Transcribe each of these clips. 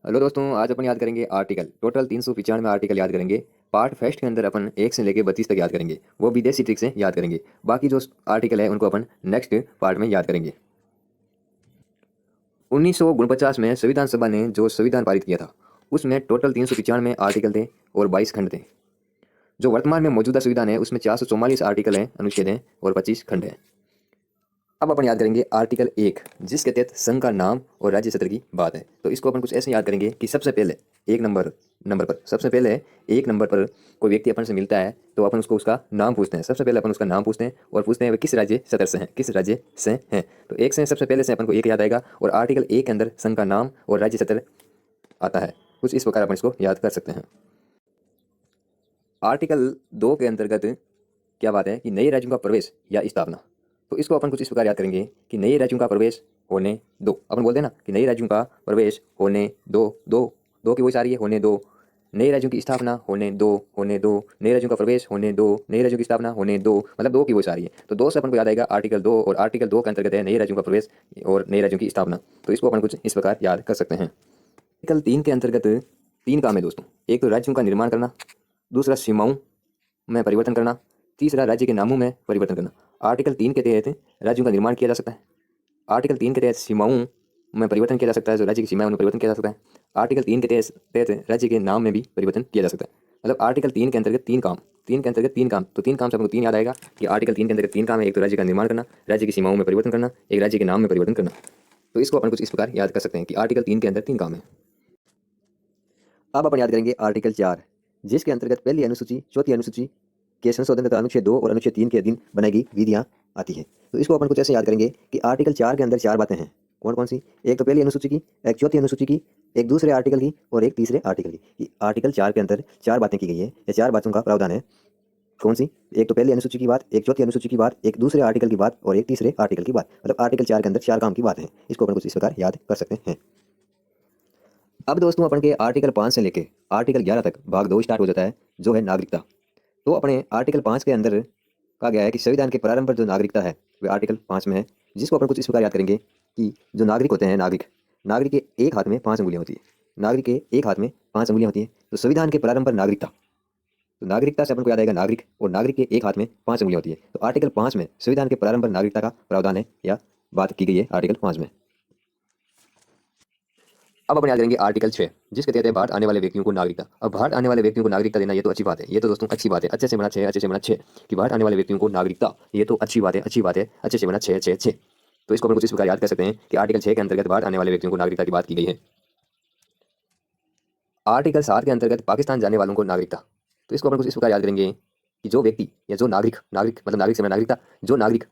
Hello दोस्तों, आज अपन याद करेंगे आर्टिकल। टोटल 395 आर्टिकल याद करेंगे। पार्ट फर्स्ट के अंदर अपन 1 से लेके 32 तक याद करेंगे, वो विदेशी ट्रिक से याद करेंगे। बाकी जो आर्टिकल है उनको अपन नेक्स्ट पार्ट में याद करेंगे। 1949 में संविधान सभा ने जो संविधान पारित किया था उसमें टोटल 395 आर्टिकल थे और 22 खंड थे। जो वर्तमान में मौजूदा संविधान है उसमें 444 आर्टिकल हैं, अनुच्छेद हैं और 25 खंड हैं। अब अपन याद करेंगे आर्टिकल 1, जिसके तहत संघ का नाम और राज्य सत्र की बात है। तो इसको अपन कुछ ऐसे याद करेंगे कि सबसे पहले एक नंबर पर सबसे पहले एक नंबर पर कोई व्यक्ति अपन से मिलता है तो अपन उसको उसका नाम पूछते हैं। सबसे पहले अपन उसका नाम पूछते हैं और पूछते हैं वे किस राज्य सत्र से हैं, किस राज्य से हैं। तो एक से सबसे पहले से अपन को एक याद आएगा और आर्टिकल 1 के अंदर संघ का नाम और राज्य सत्र आता है। कुछ इस प्रकार अपन इसको याद कर सकते हैं। आर्टिकल 2 के अंतर्गत क्या बात है कि नए राज्यों का प्रवेश या स्थापना। तो इसको अपन कुछ इस प्रकार याद करेंगे कि नए राज्यों का प्रवेश होने दो। अपन बोलते हैं ना कि नए राज्यों का प्रवेश होने दो, दो की वॉइस आ रही है, होने दो। नए राज्यों की स्थापना होने दो, होने दो। नए राज्यों का प्रवेश होने दो, नए राज्यों की स्थापना होने दो, मतलब दो की वॉइस आ रही है। तो दो से अपन को याद आएगा आर्टिकल 2, और आर्टिकल 2 के अंतर्गत है नए राज्यों का प्रवेश और नए राज्यों की स्थापना। तो इसको अपन कुछ इस प्रकार याद कर सकते हैं। आर्टिकल 3 के अंतर्गत 3 काम है दोस्तों। एक तो राज्यों का निर्माण करना, दूसरा सीमाओं में परिवर्तन करना, तीसरा राज्य के नामों में परिवर्तन करना। आर्टिकल 3 के तहत राज्यों का निर्माण किया जा सकता है। आर्टिकल 3 के तहत सीमाओं में परिवर्तन किया जा सकता है, जो राज्य की सीमाएं उनमें परिवर्तन किया जा सकता है। आर्टिकल 3 के तहत राज्य के नाम में भी परिवर्तन किया जा सकता है। मतलब आर्टिकल 3 के अंतर्गत 3 काम, 3 के अंतर्गत 3 काम। तो 3 काम से हमको 3 याद आएगा कि आर्टिकल 3 के अंतर्गत 3 काम है। एक तो राज्य का निर्माण करना, राज्य की सीमाओं में परिवर्तन करना, एक राज्य के नाम में परिवर्तन करना। तो इसको अपन कुछ इस प्रकार याद कर सकते हैं कि आर्टिकल 3 के अंदर 3 काम है। अब अपन याद करेंगे आर्टिकल 4, जिसके अंतर्गत पहली अनुसूची, चौथी अनुसूची के संशोधन तथा अनुच्छेद 2 और अनुच्छेद 3 के अधीन बनाई गई विधियां आती हैं। तो इसको अपन कुछ ऐसे याद करेंगे कि आर्टिकल 4 के अंदर 4 बातें हैं। कौन कौन सी? एक तो पहली अनुसूची की, एक चौथी अनुसूची की, एक दूसरे आर्टिकल की और एक तीसरे आर्टिकल की। कि आर्टिकल 4 के अंदर 4 बातें की गई है। ये 4 बातों का प्रावधान है। कौन सी? एक तो पहली अनुसूची की बात, एक चौथी अनुसूची की बात, एक दूसरे आर्टिकल की बात और एक तीसरे आर्टिकल की बात। मतलब आर्टिकल 4 के अंदर 4 काम की बात है। इसको अपन कुछ इस प्रकार याद कर सकते हैं। अब दोस्तों अपन के आर्टिकल 5 से लेके आर्टिकल 11 तक भाग 2 स्टार्ट हो जाता है, जो है नागरिकता। तो अपने आर्टिकल 5 के अंदर कहा गया है कि संविधान के प्रारंभ पर जो नागरिकता है वह आर्टिकल 5 में है। जिसको अपन कुछ इस प्रकार याद करेंगे कि जो नागरिक होते हैं, नागरिक नागरिक के एक हाथ में 5 अंगुलियां होती है। नागरिक के एक हाथ में 5 अंगुलियां होती हैं। तो संविधान के प्रारंभ पर नागरिकता, तो नागरिकता से अपन को याद आएगा नागरिक, और नागरिक के एक हाथ में 5 अंगुलियां होती है। तो आर्टिकल 5 में संविधान के प्रारंभ पर नागरिकता का प्रावधान है या बात की गई है आर्टिकल 5 में। अब अपन याद करेंगे आर्टिकल 6, जिसके तहत है भारत आने वाले व्यक्तियों को नागरिकता। अब भारत आने वाले व्यक्तियों को नागरिकता देना, ये तो अच्छी बात है। ये तो दोस्तों अच्छी बात है। अच्छे से बना 6, अच्छे से बना 6 कि भारत आने वाले व्यक्तियों को नागरिकता, ये तो अच्छी बात है, अच्छी बात है। अच्छे से बना 6 6 6। तो इसको अपन कुछ इस प्रकार याद कर सकते हैं कि आर्टिकल 6 के अंतर्गत भारत आने वाले व्यक्तियों को नागरिकता की बात की गई है। आर्टिकल 7 के अंतर्गत पाकिस्तान जाने वालों को नागरिकता। तो इसको अपन कुछ इस प्रकार याद करेंगे कि जो व्यक्ति या जो नागरिक, नागरिक मतलब नागरिक से बना नागरिकता, जो नागरिक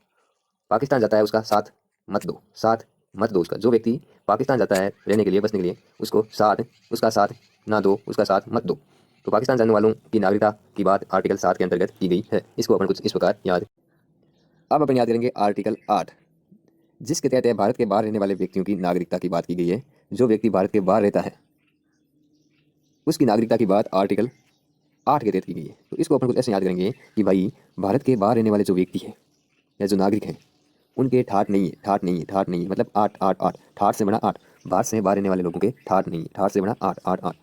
पाकिस्तान जाता है उसका साथ मत दो, साथ मत दो उसका। जो व्यक्ति पाकिस्तान जाता है रहने के लिए, बसने के लिए, उसको साथ, उसका साथ ना दो, उसका साथ मत दो। तो पाकिस्तान जाने वालों की नागरिकता की बात आर्टिकल 7 के अंतर्गत की गई है। इसको अपन कुछ इस प्रकार याद। अब अपन याद करेंगे आर्टिकल 8, जिसके तहत है भारत के बाहर रहने वाले व्यक्तियों की नागरिकता की बात की गई है। जो व्यक्ति भारत के बाहर रहता है उसकी नागरिकता की बात आर्टिकल 8 के तहत की गई है। तो इसको अपन कुछ ऐसे याद करेंगे कि भाई भारत के बाहर रहने वाले जो व्यक्ति हैं या जो नागरिक हैं उनके ठाट नहीं है, ठाट नहीं है, ठाट नहीं है, मतलब 8 8 8, ठाट से बना 8। भारत से बाहर रहने वाले लोगों के ठाट नहीं है, ठाट से बना 8 8 8।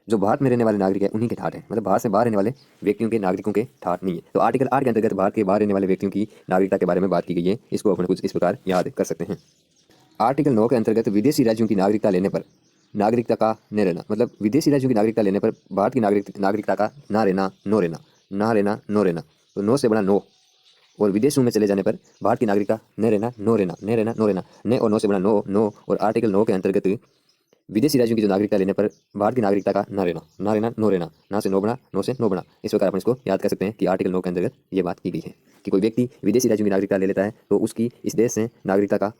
जो भारत में रहने वाले नागरिक हैं उन्हीं के ठाट है, मतलब भारत से बाहर रहने वाले व्यक्तियों के, नागरिकों के ठाट नहीं है। तो आर्टिकल 8 के अंतर्गत भारत के बाहर रहने वाले व्यक्तियों की नागरिकता के बारे में बात की गई है। इसको अपन कुछ इस प्रकार याद कर सकते हैं। आर्टिकल 9 के अंतर्गत विदेशी राज्यों की नागरिकता लेने पर नागरिकता का न रहना, मतलब विदेशी राज्यों की नागरिकता लेने पर भारत की नागरिकता का ना रहना, नो रहना, ना रहना, नो रहना। तो नो से बड़ा नो, और विदेशों में चले जाने पर भारत की नागरिकता न रहना, नो रहना, न रहना, नो रहना, न और नो से बना नो, नो। और आर्टिकल 9 के अंतर्गत विदेशी राज्यों की जो नागरिकता लेने पर भारत की नागरिकता का ना रहना, ना रहना, नो रहना, ना से नो बना, नो से नो बना। इस प्रकार अपन इसको याद कर सकते हैं कि आर्टिकल 9 के अंतर्गत ये बात की गई है कि कोई व्यक्ति विदेशी राज्यों की नागरिकता ले लेता है तो उसकी इस देश से नागरिकता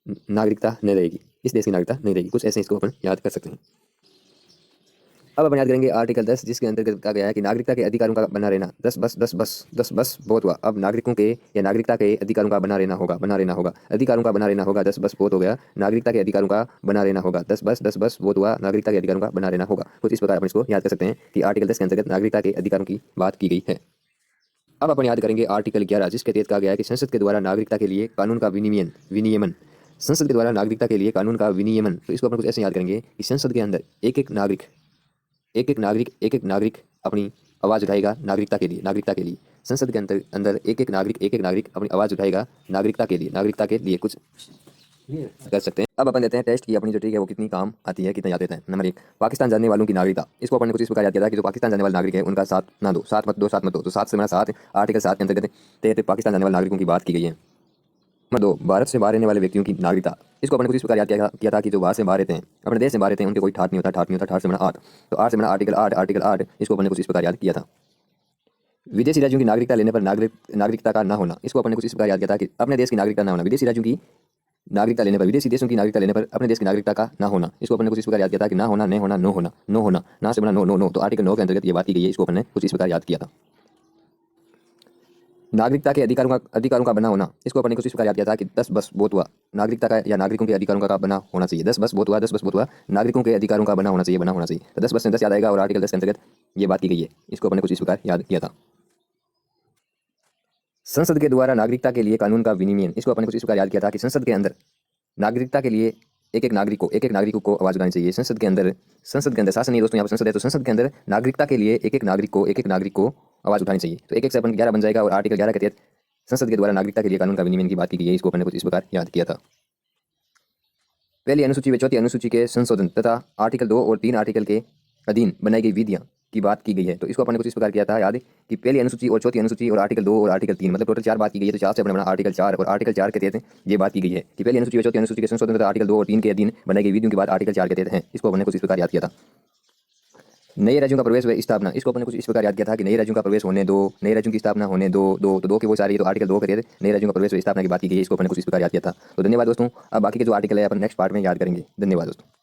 नहीं रहेगी, इस देश की नागरिकता नहीं रहेगी। कुछ ऐसे इसको अपन याद कर सकते हैं। अब अपन याद करेंगे आर्टिकल 10, जिसके अंतर्गत कहा गया है कि नागरिकता के अधिकारों का बना रहना। 10 बस 10 बस 10 बस बहुत हुआ। अब नागरिकों के या नागरिकता के अधिकारों का बना रहना होगा, बना रहना होगा, अधिकारों का बना रहना होगा। 10 बस बहुत हो गया। नागरिकता के अधिकारों का बना रहना होगा। 10 बस बहुत हुआ। नागरिकता के अधिकारों का बना रहना होगा। कुछ इस प्रकार अपन इसको याद कर सकते हैं कि आर्टिकल 10 के अंतर्गत नागरिकता के अधिकारों की बात की गई है। अब अपन याद करेंगे आर्टिकल 11, जिसके तहत कहा गया है कि संसद के द्वारा नागरिकता के लिए कानून का विनियमन संसद के द्वारा नागरिकता के लिए कानून का विनियमन, तो इसको अपन कुछ ऐसे याद करेंगे कि संसद के अंदर एक एक नागरिक अपनी आवाज़ उठाएगा नागरिकता के लिए। संसद के अंदर अंदर एक एक नागरिक अपनी आवाज़ उठाएगा नागरिकता के लिए कुछ कर सकते हैं। अब अपन देते हैं टेस्ट की अपनी जो ट्रिक है वो कितनी काम आती है, कितना याद देते हैं। नंबर 1, पाकिस्तान जाने वालों की नागरिकता। इसको अपन ने कुछ इस प्रकार याद किया था कि जो पाकिस्तान जाने वाले नागरिक है उनका साथ ना दो, साथ मत दो। तो 7 से बना 7 आर्टिकल 7 के अंतर्गत तहत पाकिस्तान जाने वाले नागरिकों की बात की गई है। नंबर 2, भारत से बाहर रहने वाले व्यक्तियों की नागरिकता। इसको अपन ने कुछ इस प्रकार याद किया था कि जो बाहर से बाहर रहते हैं, अपने देश से बाहर रहते हैं, उनके कोई ठाट नहीं होता। ठाट से बना 8, तो 8 से बना आर्टिकल 8। इसको अपन ने कुछ इस प्रकार याद किया था। विदेशी राज्यों की नागरिकता लेने पर नागरिकता का ना होना। इसको अपन ने कुछ इस प्रकार याद किया था कि अपने देश की नागरिकता ना होना, विदेशी राज्यों की नागरिकता लेने पर, विदेशी देशों की नागरिकता लेने पर अपने देश की नागरिकता का ना होना। इसको अपन ने कुछ इस प्रकार याद किया था कि ना होना, नहीं होना, नो होना, ना से बना नो। तो आर्टिकल 9 के अंतर्गत ये बात की गई है। इसको अपन ने कुछ इस प्रकार याद किया था। नागरिकता के अधिकारों का बना होना। इसको अपन ने कुछ इस प्रकार याद किया था कि 10 बस बहुत हुआ नागरिकता का या नागरिकों के अधिकारों का बना होना चाहिए। 10 बस बहुत हुआ नागरिकों के अधिकारों का बना होना चाहिए। तो 10 बस से 10 याद आएगा और आर्टिकल 10 के अंतर्गत ये बात की गई है। इसको अपन ने कुछ इस प्रकार याद किया था। संसद के द्वारा नागरिकता के लिए कानून का विनियमन। इसको अपन ने कुछ इस प्रकार याद किया था कि संसद के अंदर नागरिकता के लिए एक एक नागरिक को आवाज उठानी चाहिए। संसद के अंदर शासन नहीं दोस्तों, यहाँ पर संसद है, तो संसद के अंदर नागरिकता के लिए एक एक नागरिक को आवाज उठानी चाहिए। तो 1 से अपन 11 बन जाएगा और आर्टिकल 11 के तहत संसद के द्वारा नागरिकता के लिए कानून का विनियमन की बात की गई है। इसको अपन ने कुछ इस प्रकार याद किया था। पहली अनुसूची व चौथी अनुसूची के संशोधन तथा आर्टिकल 2 और 3 आर्टिकल के अधीन बनाई गई विधियां की बात की गई है। तो इसको अपन ने कुछ इस प्रकार किया था याद कि पहली अनुसूची और चौथी अनुसूची और आर्टिकल 2 और आर्टिकल 3 मतलब टोटल 4 बात की गई है। तो 4 से अपने बना आर्टिकल 4 और आर्टिकल 4 के तहत ये बात की गई है कि पहली अनुसूची और चौथी अनुसूची के संशोधन तथा आर्टिकल 2 और 3 के अधीन बनाई गई विधियों की बात आर्टिकल 4 के तहत है। इसको अपन ने कुछ इस प्रकार याद किया था। नए राज्यों का प्रवेश व स्थापना। इसको अपन ने कुछ इस प्रकार याद किया था कि नए राज्यों का प्रवेश होने दो, नए राज्यों की स्थापना होने दो। तो 2 के वो सारी, तो आर्टिकल 2 के तहत नए राज्यों का प्रवेश व स्थापना की बात की गई है। इसको अपन ने कुछ इस प्रकार याद किया था। तो धन्यवाद दोस्तों। अब बाकी के जो आर्टिकल है अपन नेक्स्ट पार्ट में याद करेंगे। धन्यवाद दोस्तों।